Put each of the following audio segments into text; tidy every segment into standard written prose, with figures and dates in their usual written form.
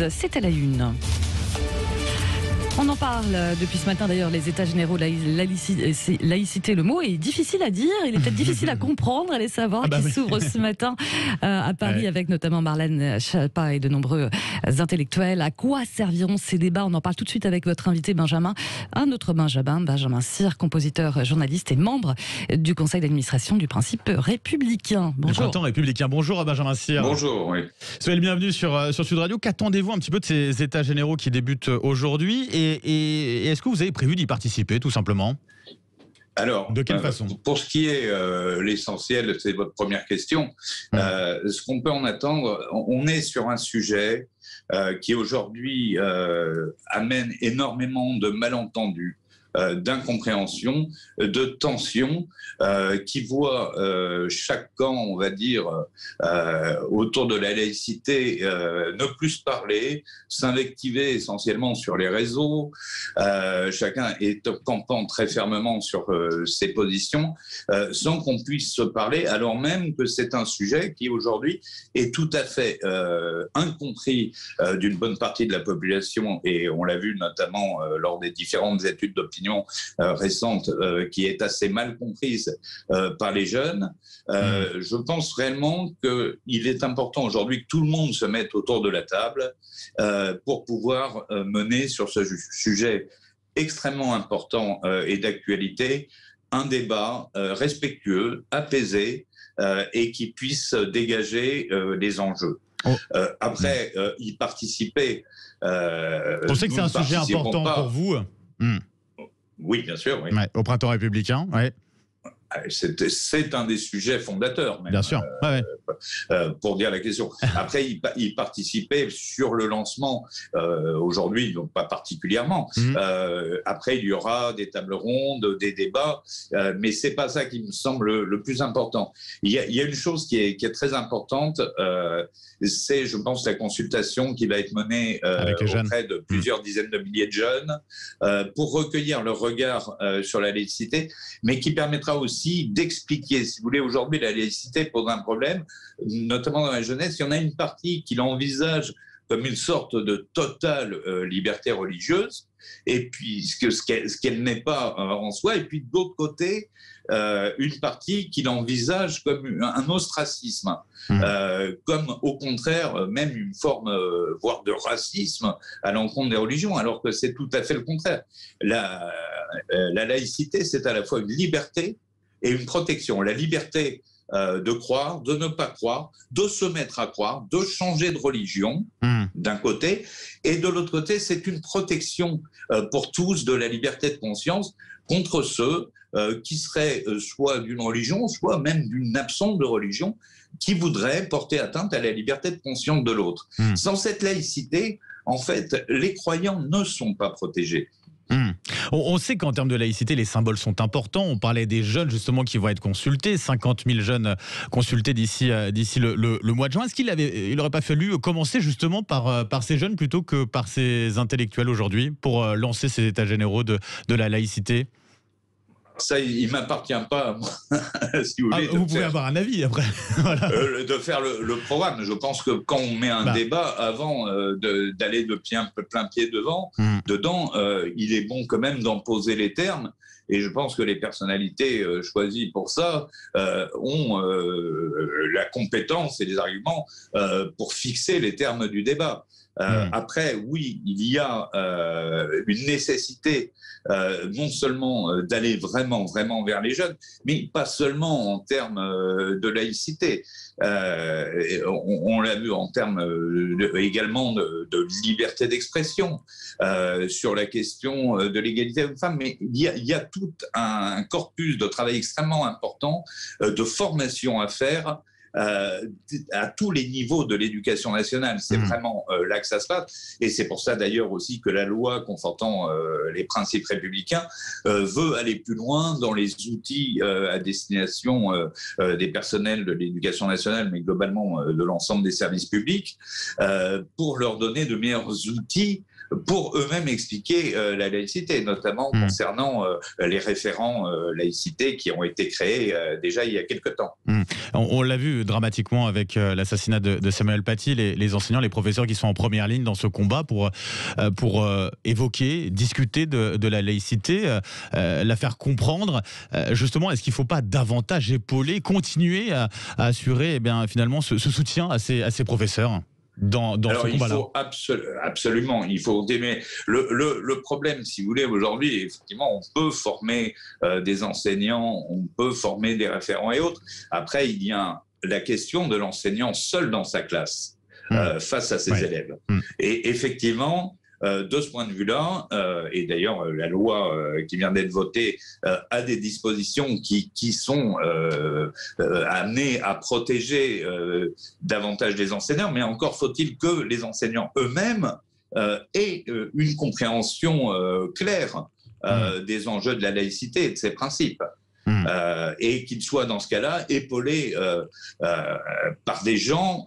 c'est à la une. On en parle depuis ce matin d'ailleurs, les états généraux de laïcité, le mot est difficile à dire, il est peut-être difficile à comprendre, allez savoir, qui s'ouvre ce matin à Paris avec notamment Marlène Schiappa et de nombreux intellectuels. À quoi serviront ces débats? On en parle tout de suite avec votre invité Benjamin Sire, compositeur, journaliste et membre du conseil d'administration du Principe républicain. Bonjour. Le Printemps républicain. Bonjour à Benjamin Sire. Bonjour, oui. Soyez le bienvenu sur Sud Radio. Qu'attendez-vous un petit peu de ces états généraux qui débutent aujourd'hui et est-ce que vous avez prévu d'y participer tout simplement? Alors, de quelle façon? Pour ce qui est l'essentiel, c'est votre première question. Ce qu'on peut en attendre, on est sur un sujet qui aujourd'hui amène énormément de malentendus, d'incompréhension, de tensions, qui voit chaque camp, on va dire, autour de la laïcité, ne plus parler, s'invectiver essentiellement sur les réseaux. Chacun est campant très fermement sur ses positions, sans qu'on puisse se parler, alors même que c'est un sujet qui aujourd'hui est tout à fait incompris d'une bonne partie de la population, et on l'a vu notamment lors des différentes études d'opinion récente, qui est assez mal comprise par les jeunes. Je pense réellement qu'il est important aujourd'hui que tout le monde se mette autour de la table pour pouvoir mener sur ce sujet extrêmement important et d'actualité un débat respectueux, apaisé et qui puisse dégager les enjeux. Après, y participer... On sait que c'est un sujet important pour vous. Oui, bien sûr. Oui. Ouais, au Printemps républicain, ouais. C'est un des sujets fondateurs, même, bien sûr. Pour dire la question. Après, y participer sur le lancement, aujourd'hui, donc pas particulièrement. Après, il y aura des tables rondes, des débats, mais c'est pas ça qui me semble le plus important. Il y a une chose qui est très importante, c'est, je pense, la consultation qui va être menée auprès de plusieurs dizaines de milliers de jeunes pour recueillir leur regard sur la laïcité, mais qui permettra aussi d'expliquer, si vous voulez, aujourd'hui la laïcité pose un problème, notamment dans la jeunesse. Il y en a une partie qui l'envisage comme une sorte de totale liberté religieuse, et puis ce qu'elle n'est pas en soi, et puis de l'autre côté, une partie qui l'envisage comme un ostracisme, comme au contraire même une forme, voire de racisme à l'encontre des religions, alors que c'est tout à fait le contraire. La laïcité, c'est à la fois une liberté et une protection. La liberté de croire, de ne pas croire, de se mettre à croire, de changer de religion, d'un côté, et de l'autre côté, c'est une protection pour tous de la liberté de conscience contre ceux qui seraient soit d'une religion, soit même d'une absence de religion, qui voudraient porter atteinte à la liberté de conscience de l'autre. Sans cette laïcité, en fait, les croyants ne sont pas protégés. On sait qu'en termes de laïcité, les symboles sont importants. On parlait des jeunes justement qui vont être consultés, 50 000 jeunes consultés d'ici le mois de juin. Est-ce qu'il n'aurait pas fallu commencer justement par ces jeunes plutôt que par ces intellectuels aujourd'hui pour lancer ces états généraux de la laïcité? Ça, il ne m'appartient pas, moi, si vous voulez. Vous pouvez avoir un avis après. Voilà. De faire le programme. Je pense que quand on met un débat, avant d'aller de plein pied dedans, il est bon quand même d'en poser les termes. Et je pense que les personnalités choisies pour ça ont la compétence et les arguments pour fixer les termes du débat. Après, oui, il y a une nécessité non seulement d'aller vraiment vers les jeunes, mais pas seulement en termes de laïcité. On l'a vu en termes également de liberté d'expression, sur la question de l'égalité homme-femme, mais il y a tout un corpus de travail extrêmement important, de formation à faire, à tous les niveaux de l'éducation nationale. C'est vraiment là que ça se passe. Et c'est pour ça d'ailleurs aussi que la loi confortant les principes républicains veut aller plus loin dans les outils à destination des personnels de l'éducation nationale, mais globalement de l'ensemble des services publics, pour leur donner de meilleurs outils pour eux-mêmes expliquer la laïcité, notamment concernant les référents laïcité qui ont été créés déjà il y a quelque temps. On l'a vu évolue dramatiquement avec l'assassinat de Samuel Paty. Les enseignants, les professeurs qui sont en première ligne dans ce combat pour évoquer, discuter de la laïcité, la faire comprendre. Justement, est-ce qu'il ne faut pas davantage épauler, continuer à assurer finalement ce soutien à ces professeurs dans ce combat-là? Absolument, il faut aimer. Le problème, si vous voulez, aujourd'hui, effectivement, on peut former des enseignants, on peut former des référents et autres. Après, il y a la question de l'enseignant seul dans sa classe face à ses élèves. Et effectivement, de ce point de vue-là, et d'ailleurs la loi qui vient d'être votée a des dispositions qui sont amenées à protéger davantage les enseignants, mais encore faut-il que les enseignants eux-mêmes aient une compréhension claire des enjeux de la laïcité et de ses principes. Et qu'ils soient dans ce cas-là épaulés par des gens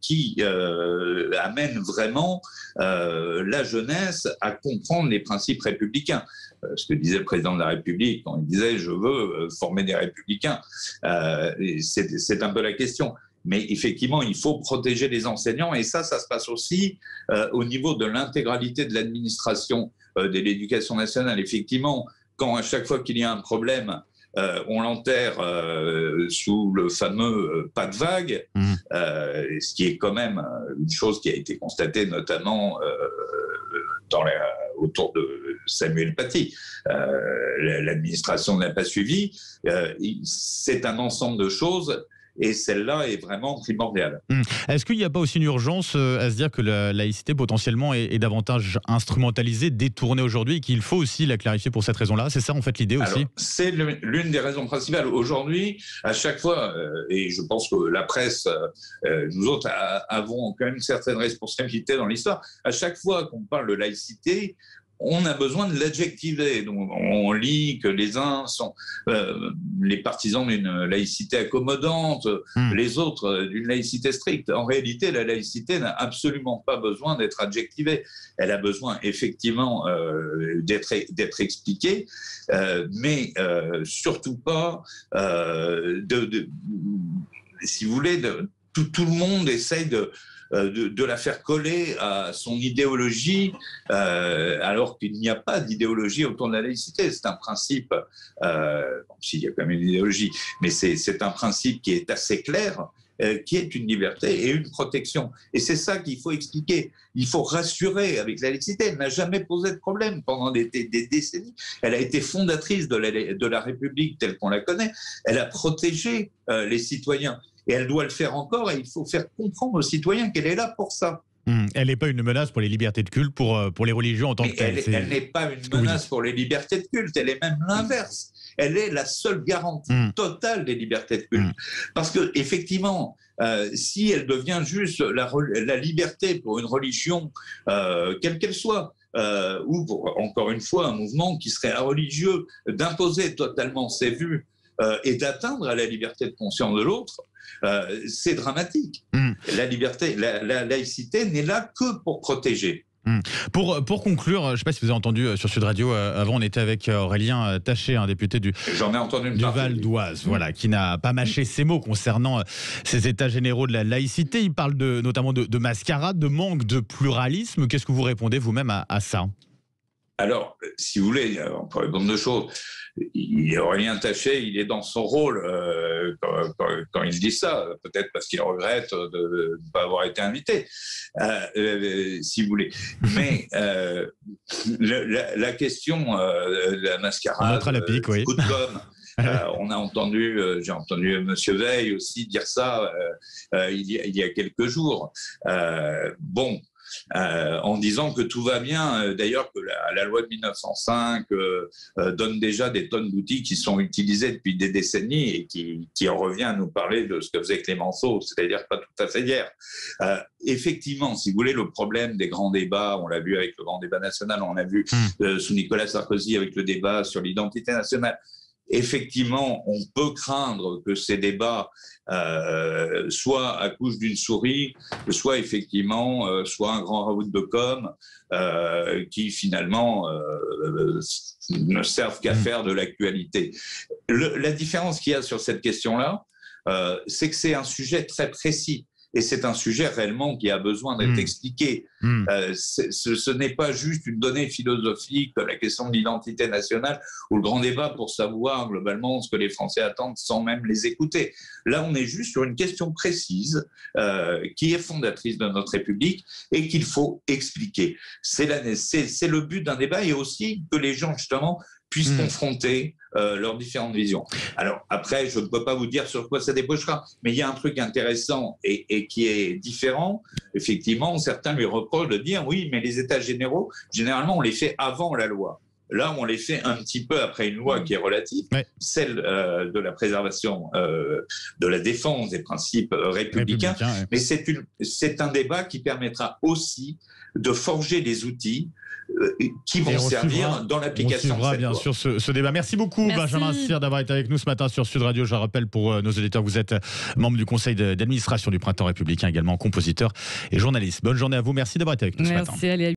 qui amènent vraiment la jeunesse à comprendre les principes républicains. Ce que disait le président de la République quand il disait « je veux former des républicains », c'est un peu la question. Mais effectivement, il faut protéger les enseignants et ça se passe aussi au niveau de l'intégralité de l'administration de l'éducation nationale. Effectivement, quand à chaque fois qu'il y a un problème, on l'enterre sous le fameux pas de vague, ce qui est quand même une chose qui a été constatée notamment autour de Samuel Paty. L'administration n'a pas suivi. C'est un ensemble de choses. Et celle-là est vraiment primordiale. Est-ce qu'il n'y a pas aussi une urgence à se dire que la laïcité potentiellement est davantage instrumentalisée, détournée aujourd'hui, et qu'il faut aussi la clarifier pour cette raison-là? C'est ça en fait l'idée aussi? C'est l'une des raisons principales. Aujourd'hui, à chaque fois, et je pense que la presse, nous autres avons quand même une certaine responsabilité dans l'histoire, à chaque fois qu'on parle de laïcité, on a besoin de l'adjectiver. Donc, on lit que les uns sont les partisans d'une laïcité accommodante, les autres d'une laïcité stricte. En réalité, la laïcité n'a absolument pas besoin d'être adjectivée. Elle a besoin effectivement d'être expliquée, mais surtout pas si vous voulez, tout le monde essaye de la faire coller à son idéologie, alors qu'il n'y a pas d'idéologie autour de la laïcité. C'est un principe, s'il y a quand même une idéologie, mais c'est un principe qui est assez clair, qui est une liberté et une protection. Et c'est ça qu'il faut expliquer. Il faut rassurer avec la laïcité. Elle n'a jamais posé de problème pendant des décennies. Elle a été fondatrice de la République telle qu'on la connaît. Elle a protégé les citoyens. Et elle doit le faire encore, et il faut faire comprendre aux citoyens qu'elle est là pour ça. Elle n'est pas une menace pour les libertés de culte, pour les religions en tant que telles. Elle n'est pas une menace pour les libertés de culte, elle est même l'inverse. Elle est la seule garantie totale des libertés de culte. Parce qu'effectivement, si elle devient juste la liberté pour une religion, quelle qu'elle soit, ou pour, encore une fois, un mouvement qui serait religieux, d'imposer totalement ses vues et d'atteindre à la liberté de conscience de l'autre, c'est dramatique. La liberté, la laïcité n'est là que pour protéger. Pour conclure, je ne sais pas si vous avez entendu sur Sud Radio, avant on était avec Aurélien Taché, un député du Val d'Oise, voilà, qui n'a pas mâché ses mots concernant ces états généraux de la laïcité. Il parle notamment de mascarade, de manque de pluralisme. Qu'est-ce que vous répondez vous-même à ça? Alors, si vous voulez, on peut répondre deux choses. Aurélien Taché, il est dans son rôle quand il dit ça, peut-être parce qu'il regrette de ne pas avoir été invité, si vous voulez. Mais la question de la mascarade, coup de com', j'ai entendu M. Veil aussi dire ça il y a quelques jours. En disant que tout va bien, d'ailleurs que la loi de 1905 donne déjà des tonnes d'outils qui sont utilisés depuis des décennies et qui en revient à nous parler de ce que faisait Clémenceau, c'est-à-dire pas tout à fait hier. Effectivement, si vous voulez, le problème des grands débats, on l'a vu avec le grand débat national, on l'a vu sous Nicolas Sarkozy avec le débat sur l'identité nationale. Effectivement, on peut craindre que ces débats soit accouchent d'une souris, soit effectivement soit un grand raout de com qui finalement ne servent qu'à faire de l'actualité. La différence qu'il y a sur cette question-là, c'est que c'est un sujet très précis. Et c'est un sujet réellement qui a besoin d'être expliqué. Ce n'est pas juste une donnée philosophique, la question de l'identité nationale ou le grand débat pour savoir globalement ce que les Français attendent sans même les écouter. Là, on est juste sur une question précise qui est fondatrice de notre République et qu'il faut expliquer. C'est le but d'un débat et aussi que les gens, justement, puissent confronter leurs différentes visions. Alors après, je ne peux pas vous dire sur quoi ça débouchera, mais il y a un truc intéressant et qui est différent. Effectivement, certains lui reprochent de dire oui, mais les états généraux, généralement, on les fait avant la loi. Là, on les fait un petit peu après une loi qui est relative, celle de la préservation de la défense des principes républicains. Mais c'est un débat qui permettra aussi de forger des outils qui vont servir dans l'application. On suivra bien sûr ce débat. Merci beaucoup Benjamin Cyr d'avoir été avec nous ce matin sur Sud Radio. Je rappelle pour nos auditeurs, vous êtes membre du conseil d'administration du Printemps républicain, également compositeur et journaliste. Bonne journée à vous, merci d'avoir été avec nous ce matin.